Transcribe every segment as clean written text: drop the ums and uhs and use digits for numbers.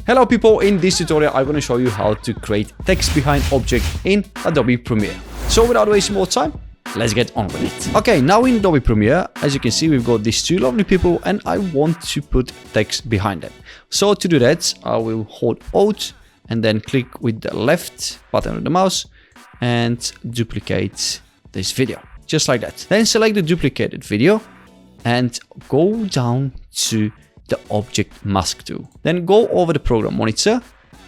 Hello people, in this tutorial I'm going to show you how to create text behind object in Adobe Premiere. So without wasting more time, let's get on with it. Okay, now in Adobe Premiere, as you can see, we've got these two lovely people and I want to put text behind them. So to do that, I will hold Alt and then click with the left button of the mouse and duplicate this video, just like that. Then select the duplicated video and go down to the object mask tool. Then go over the program monitor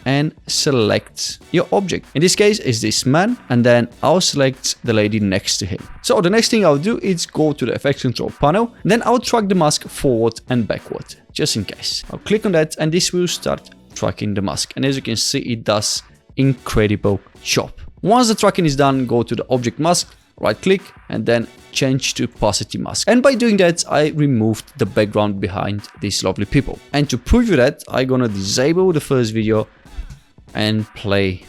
and select your object. In this case, is this man, and then I'll select the lady next to him. So the next thing I'll do is go to the effects control panel, then I'll track the mask forward and backward, just in case. I'll click on that and this will start tracking the mask. And as you can see, it does incredible job. Once the tracking is done, go to the object mask, right click and then change to opacity mask. And by doing that, I removed the background behind these lovely people. And to prove you that, I'm gonna disable the first video and play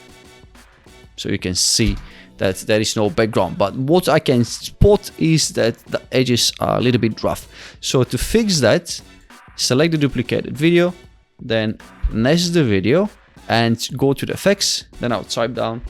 so you can see that there is no background. But what I can spot is that the edges are a little bit rough. So to fix that, select the duplicated video, then nest the video and go to the effects. Then I'll type down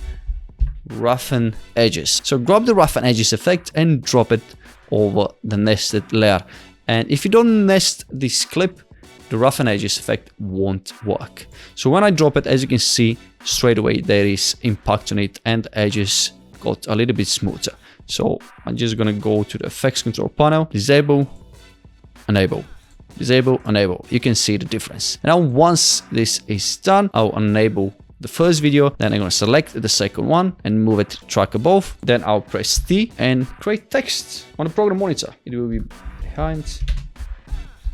roughen edges. So grab the roughen edges effect and drop it over the nested layer. And if you don't nest this clip, the roughen edges effect won't work. So when I drop it, as you can see, straight away there is impact on it and the edges got a little bit smoother. So I'm just gonna go to the effects control panel, disable, enable, disable, enable. You can see the difference. Now once this is done, I'll enable the first video, then I'm going to select the second one and move it to track above. Then I'll press T and create text on the program monitor. It will be behind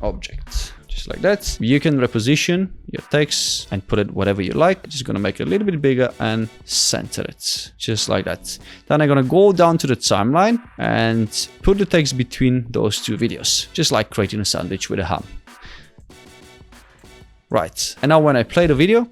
object, just like that. You can reposition your text and put it whatever you like. Just going to make it a little bit bigger and center it, just like that. Then I'm going to go down to the timeline and put the text between those two videos, just like creating a sandwich with a ham. Right, and now when I play the video,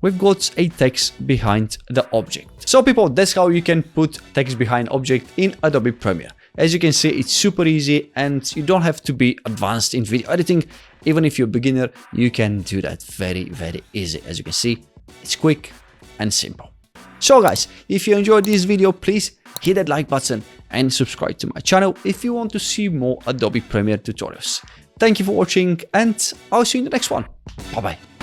we've got a text behind the object. So people, that's how you can put text behind object in Adobe Premiere. As you can see, it's super easy and you don't have to be advanced in video editing. Even if you're a beginner, you can do that very, very easy. As you can see, it's quick and simple. So guys, if you enjoyed this video, please hit that like button and subscribe to my channel if you want to see more Adobe Premiere tutorials. Thank you for watching and I'll see you in the next one. Bye bye.